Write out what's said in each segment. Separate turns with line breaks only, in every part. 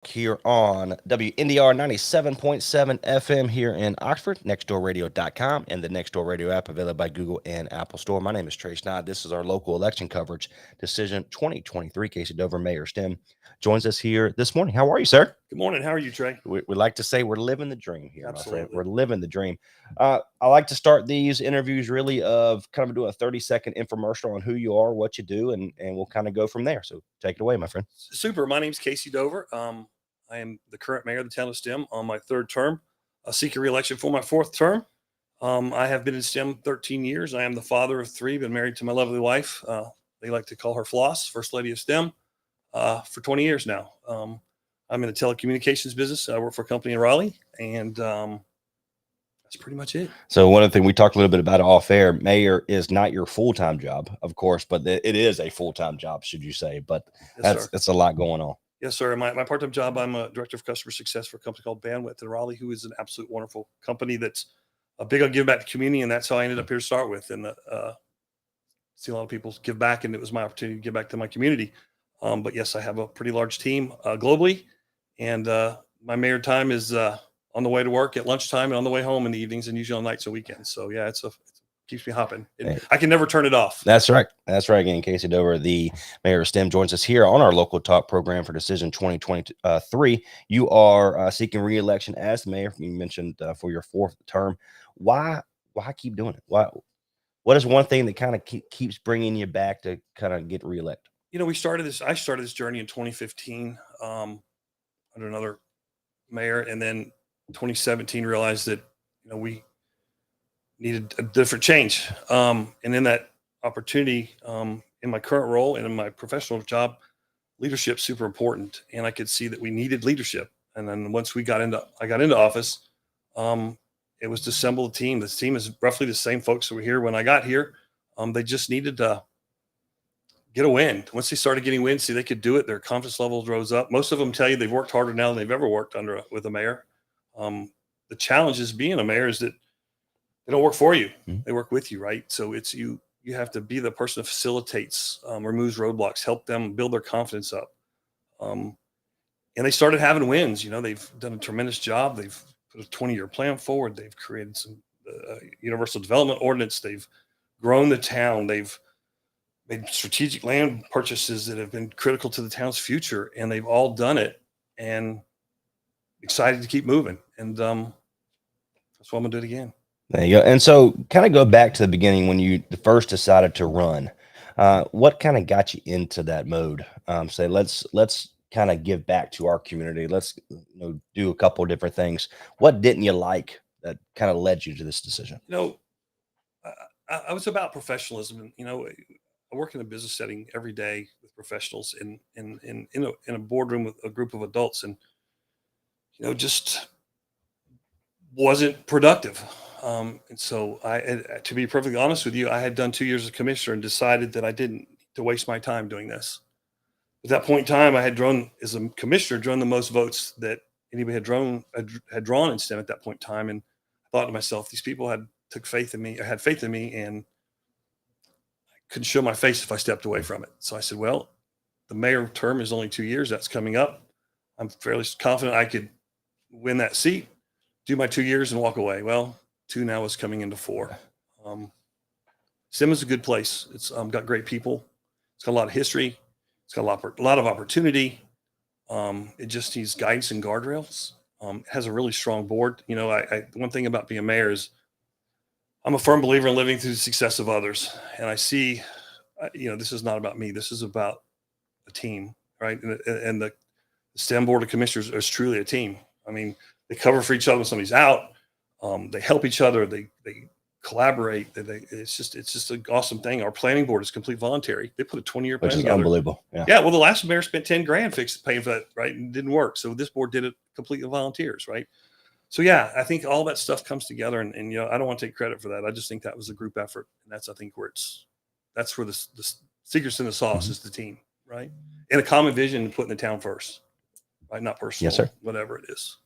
here on WNDR 97.7 FM here in Oxford, nextdoorradio.com, and the Nextdoor Radio app available by Google and Apple Store. My name is Trey Schneider. This is our local election coverage decision 2023. Casey Dover Mayor Stem joins us here this morning. How are you, sir?
Good morning. How are you, Trey?
We like to say we're living the dream here,
Absolutely.
my friend. We're living the dream. I like to start these interviews really of kind of doing a 30-second infomercial on who you are, what you do, and we'll kind of go from there. So take it away, my friend.
Super. My name's Casey Dover. I am the current mayor of the town of Stem on my third term, seeking re-election for my fourth term. I have been in Stem 13 years. I am the father of three, been married to my lovely wife. They like to call her Floss, First Lady of Stem, for 20 years now. I'm in the telecommunications business. I work for a company in Raleigh, and that's pretty much it.
So one of the things we talked a little bit about off air, mayor is not your full-time job, of course, but it is a full-time job, should you say? But
Yes,
that's a lot going on.
Yes, sir. My part-time job, I'm a director of customer success for a company called Bandwidth in Raleigh, who is an absolute wonderful company that's big on giving back to the community, and that's how I ended up here to start with. And see a lot of people give back, and it was my opportunity to give back to my community. But yes, I have a pretty large team globally, and my mayor time is on the way to work at lunchtime and on the way home in the evenings, and usually on nights and weekends. So yeah, it keeps me hopping. I can never turn it off.
That's right. That's right. Again, Casey Dover, the mayor of Stem, joins us here on our local talk program for Decision 2023. You are seeking re-election as the mayor. You mentioned for your fourth term. Why keep doing it? What is one thing that kind of keeps bringing you back to kind of get re-elected?
I started this journey in 2015 under another mayor, and then 2017 realized that we needed a different change. And in that opportunity, in my current role and in my professional job, leadership's super important. And I could see that we needed leadership. And then once I got into office, it was to assemble a team. This team is roughly the same folks that were here when I got here. They just needed to get a win. Once they started getting wins, see they could do it. Their confidence levels rose up. Most of them tell you they've worked harder now than they've ever worked with a mayor. The challenge is being a mayor is that they don't work for you. They work with you, right? So it's you have to be the person that facilitates, removes roadblocks, help them build their confidence up. And they started having wins. They've done a tremendous job. They've put a 20-year plan forward. They've created some universal development ordinance. They've grown the town. They've made strategic land purchases that have been critical to the town's future, and they've all done it. And excited to keep moving. And that's what I'm gonna do it again.
There you go. And so kind of go back to the beginning when you first decided to run. What kind of got you into that mode? Say, let's kind of give back to our community. Let's do a couple of different things. What didn't you like that kind of led you to this decision?
I was about professionalism. I work in a business setting every day with professionals in a boardroom with a group of adults, and just wasn't productive. And so to be perfectly honest with you, I had done 2 years as commissioner and decided that I didn't to waste my time doing this. At that point in time, I had drawn as a commissioner, drawn the most votes that anybody had drawn in STEM at that point in time. And I thought to myself, these people had faith in me, and I couldn't show my face if I stepped away from it. So I said, well, the mayor term is only 2 years. That's coming up. I'm fairly confident I could win that seat, do my 2 years and walk away. Well, 2 now is coming into 4. STEM is a good place. It's got great people. It's got a lot of history. It's got a lot of opportunity. It just needs guidance and guardrails. It has a really strong board. One thing about being a mayor is I'm a firm believer in living through the success of others. And I see, this is not about me. This is about a team, right? And the STEM board of commissioners is truly a team. I mean, they cover for each other when somebody's out. They help each other. They collaborate. It's just an awesome thing. Our planning board is complete voluntary. They put a 20-year plan together.
Unbelievable.
Yeah. Well, the last mayor spent 10 grand paying for that, right? And it didn't work. So this board did it completely volunteers, right? So yeah, I think all that stuff comes together, and I don't want to take credit for that. I just think that was a group effort, and I think that's where the secret's in the sauce is the team, right? And a common vision and putting the town first, right? Not personal,
yes, sir.
Whatever it is.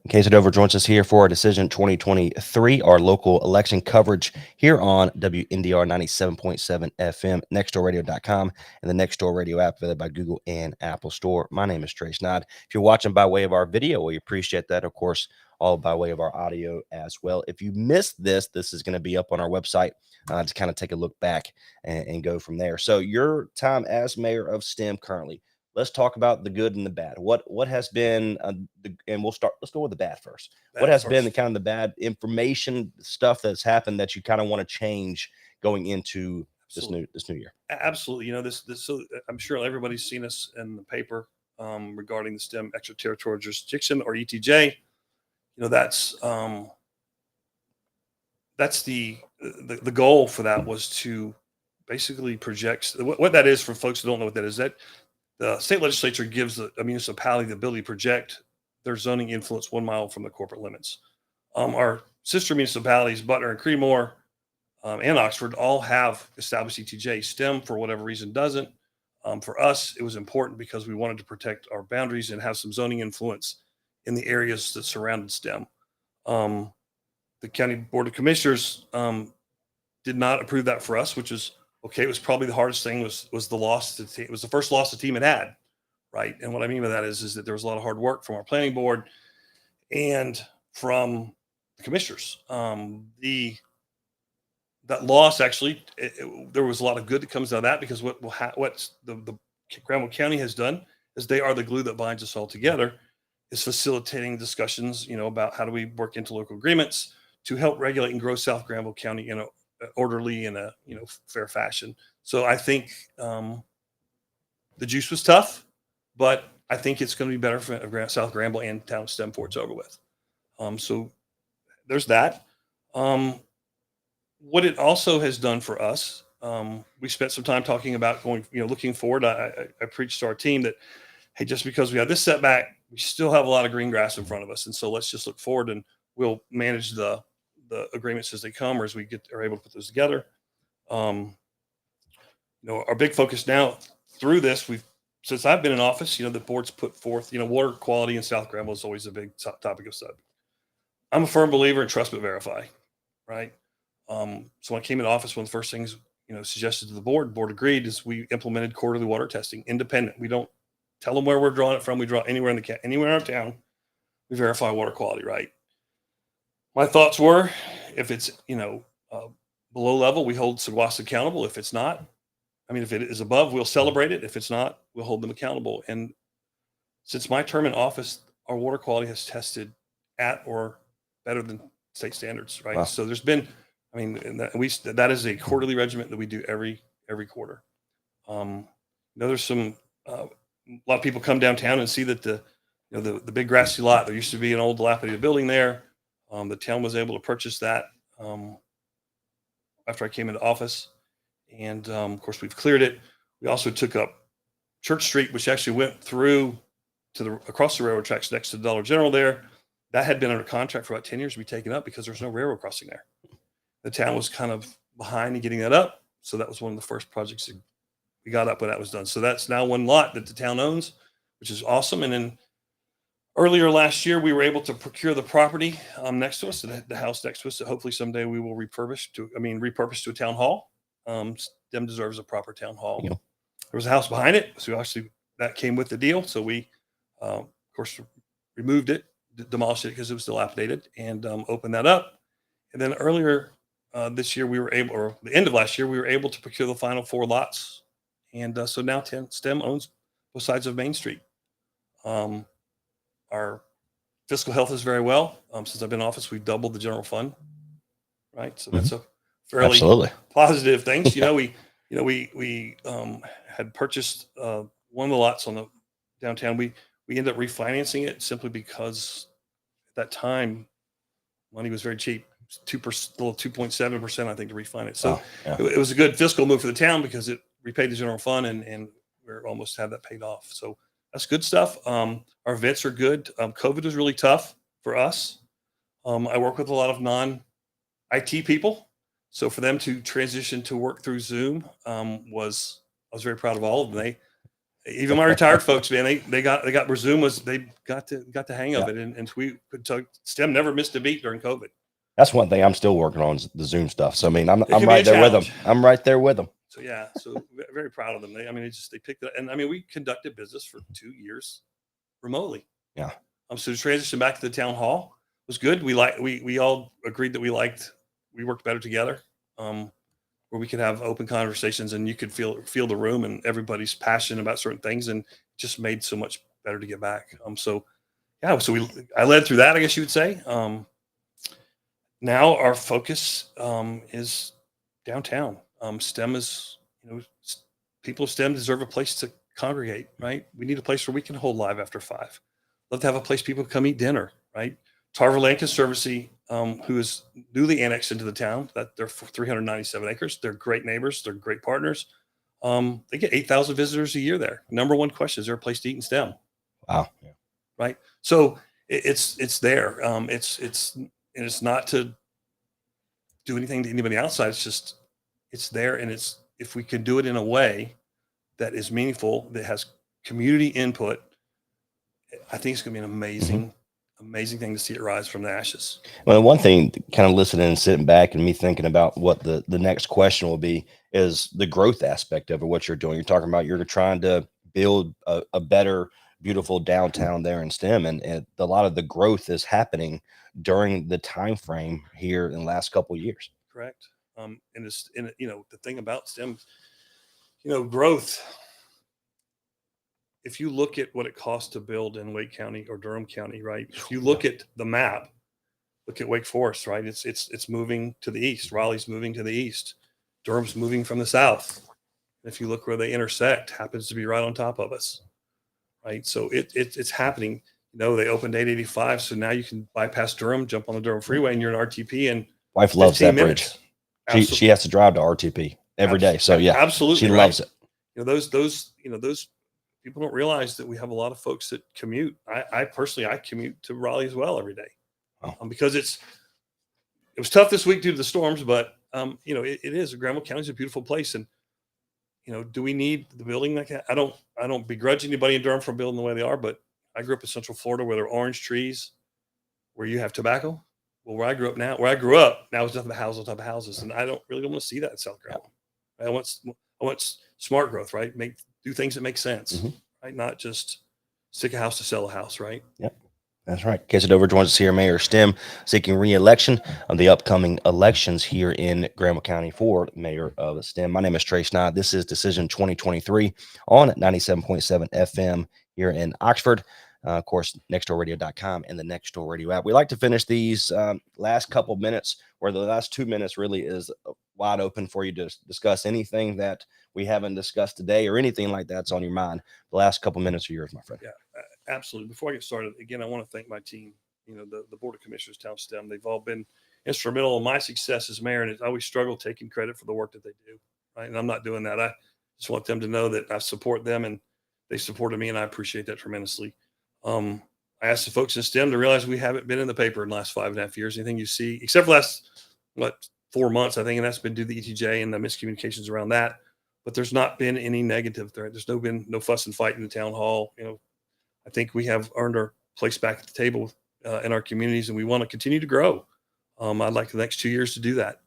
Casey Dover joins us here for our Decision 2023, our local election coverage here on WNDR 97.7 FM, nextdoorradio.com, and the Nextdoor Radio app available by Google and Apple Store. My name is Trace Nod. If you're watching by way of our video, we appreciate that. Of course, all by way of our audio as well. If you missed this is going to be up on our website. To kind of take a look back and go from there. So your time as mayor of STEM currently, let's talk about the good and the bad. What has been and let's go with the bad first. What has been the kind of the bad information stuff that's happened that you kind of want to change going into this new year?
Absolutely. So I'm sure everybody's seen us in the paper regarding the STEM extraterritorial jurisdiction, or ETJ. That's the goal for that was to basically project what that is. For folks who don't know what that is, that the state legislature gives a municipality the ability to project their zoning influence 1 mile from the corporate limits. Our sister municipalities, Butler and Creedmoor, and Oxford, all have established ETJ. STEM, for whatever reason, doesn't. For us, it was important because we wanted to protect our boundaries and have some zoning influence in the areas that surrounded STEM. The County Board of Commissioners did not approve that for us, which is okay. It was probably the hardest thing. Was the loss to it was the first loss the team had, right? And what I mean by that is that there was a lot of hard work from our planning board and from the commissioners. That loss actually, there was a lot of good that comes out of that, because what the Granville County has done is they are the glue that binds us all together, is facilitating discussions, about how do we work into local agreements to help regulate and grow South Granville County in a orderly and a fair fashion. So I think the juice was tough, but I think it's going to be better for South Granville and town of STEM before it's over with. So there's that. What it also has done for us, we spent some time talking about going, looking forward. I preached to our team that, hey, just because we have this setback, we still have a lot of green grass in front of us, and so let's just look forward, and we'll manage the agreements as they come, or as we are able to put those together. Our big focus now through this, since I've been in office, the board's put forth, water quality in South Granville is always a big topic of subject. I'm a firm believer in trust but verify, right? So when I came into office, one of the first things, suggested to the board agreed, is we implemented quarterly water testing, independent. We don't tell them where we're drawing it from. We draw anywhere in our town. We verify water quality, right? My thoughts were, if it's, below level, we hold SWAS accountable. If it's not, if it is above, we'll celebrate it. If it's not, we'll hold them accountable. And since my term in office, our water quality has tested at or better than state standards, right? Wow. So there's been, that is a quarterly regimen that we do every quarter. There's some, a lot of people come downtown and see that the big grassy lot, there used to be an old dilapidated building there. The town was able to purchase that after I came into office. And of course, we've cleared it. We also took up Church Street, which actually went through across the railroad tracks next to the Dollar General there. That had been under contract for about 10 years to be taken up because there's no railroad crossing there. The town was kind of behind in getting that up. So that was one of the first projects that we got up when that was done. So that's now one lot that the town owns, which is awesome. And then earlier last year, we were able to procure the property next to us, the house next to us, that hopefully someday we will repurpose to a town hall. STEM deserves a proper town hall. Yeah. There was a house behind it. So actually that came with the deal. So we, of course, removed it, demolished it because it was dilapidated, and opened that up. And then earlier this year, the end of last year, we were able to procure the final 4 lots. And so now STEM owns both sides of Main Street. Our fiscal health is very well. Since I've been in office, we've doubled the general fund, right? So that's a fairly Absolutely. Positive things. We had purchased one of the lots on the downtown. We ended up refinancing it simply because at that time money was very cheap. 2.7%, I think, to refinance. So it was a good fiscal move for the town because it repaid the general fund, and we're almost had that paid off. So that's good stuff. Our events are good. COVID was really tough for us. I work with a lot of non-IT people. So for them to transition to work through Zoom, I was very proud of all of them. Even my retired folks, man, they got Resume they got the hang of
Yeah.
it, and we could talk. STEM never missed a beat during COVID.
That's one thing I'm still working on is the Zoom stuff. So I mean, I'm
It can be
right
a
there with them.
challenge.
I'm right there with them.
So yeah, so very proud of them. They picked it, and I mean, we conducted business for 2 years remotely.
Yeah.
So the transition back to the town hall was good. We all agreed that we worked better together, where we could have open conversations and you could feel the room and everybody's passionate about certain things, and just made so much better to get back. So yeah, so I led through that, I guess you would say. Now our focus is downtown. STEM is, people of STEM deserve a place to congregate, right? We need a place where we can hold live after 5. Love to have a place people come eat dinner, right? Tarver Land Conservancy, who is newly annexed into the town, that they're 397 acres. They're great neighbors. They're great partners. They get 8,000 visitors a year there. Number one question, is there a place to eat in STEM?
Wow. Yeah.
Right. So it's there. It's not to do anything to anybody outside. It's there. And if we can do it in a way that is meaningful, that has community input, I think it's going to be an amazing thing to see it rise from the ashes.
Well, one thing, kind of listening and sitting back and me thinking about what the next question will be is the growth aspect of it, what you're doing. You're talking about you're trying to build a better, beautiful downtown there in STEM, and a lot of the growth is happening during the time frame here in the last couple of years.
Correct. And the thing about STEM, growth. If you look at what it costs to build in Wake County or Durham County, right? If you look at the map, look at Wake Forest, right? It's moving to the east. Raleigh's moving to the east. Durham's moving from the south. If you look where they intersect, happens to be right on top of us, right? So it's happening. They opened 885, so now you can bypass Durham, jump on the Durham Freeway, and you're in RTP. And
Wife loves that bridge. She has to drive to RTP every day, so yeah,
absolutely,
she loves it.
Those people don't realize that we have a lot of folks that commute. I personally commute to Raleigh as well every day, because it was tough this week due to the storms, but it is. Granville County is a beautiful place, and do we need the building like that? I don't begrudge anybody in Durham for building the way they are, but I grew up in Central Florida where there are orange trees, where you have tobacco. Well, where I grew up now is nothing but houses on top of houses, and I don't want to see that in South Carolina. I want smart growth, right? Do things that make sense, right? Not just stick a house to sell a house, right?
Yep. That's right. Casey Dover joins us here, Mayor Stem, seeking re-election of the upcoming elections here in Granville County for mayor of Stem. My name is Trey Snyder. This is Decision 2023 on 97.7 FM here in Oxford. Of course, nextdoorradio.com and the Nextdoor Radio app. We like to finish these last couple minutes, where the last 2 minutes really is wide open for you to discuss anything that we haven't discussed today or anything like that's on your mind. The last couple minutes are yours, my friend.
Yeah, absolutely. Before I get started, again, I want to thank my team, the Board of Commissioners, Town STEM. They've all been instrumental in my success as mayor, and I always struggle taking credit for the work that they do, right? And I'm not doing that. I just want them to know that I support them, and they supported me, and I appreciate that tremendously. I asked the folks in STEM to realize we haven't been in the paper in the last 5.5 years. Anything you see, except for the last 4 months, I think, and that's been due to the ETJ and the miscommunications around that. But there's not been any negative there. There's been no fuss and fight in the town hall. I think we have earned our place back at the table in our communities, and we want to continue to grow. I'd like the next 2 years to do that.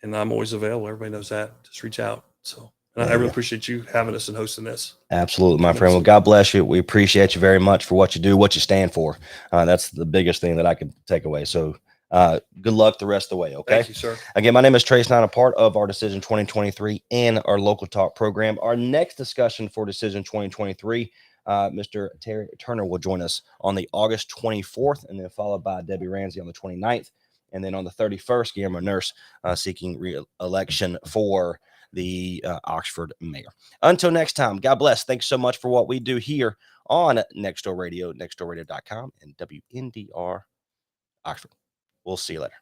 And I'm always available. Everybody knows that. Just reach out. So. I really appreciate you having us and hosting this.
Absolutely, my friend. Well, God bless you. We appreciate you very much for what you do, what you stand for. That's the biggest thing that I could take away. So good luck the rest of the way. Okay.
Thank you, sir.
Again, my name is Trace, not a part of our Decision 2023 and our Local Talk program. Our next discussion for Decision 2023, Mr. Terry Turner will join us on the August 24th, and then followed by Debbie Ramsey on the 29th. And then on the 31st, Guillermo Nurse seeking re-election for the Oxford mayor. Until next time, God bless. Thanks so much for what we do here on Nextdoor Radio, nextdoorradio.com, and WNDR Oxford. We'll see you later.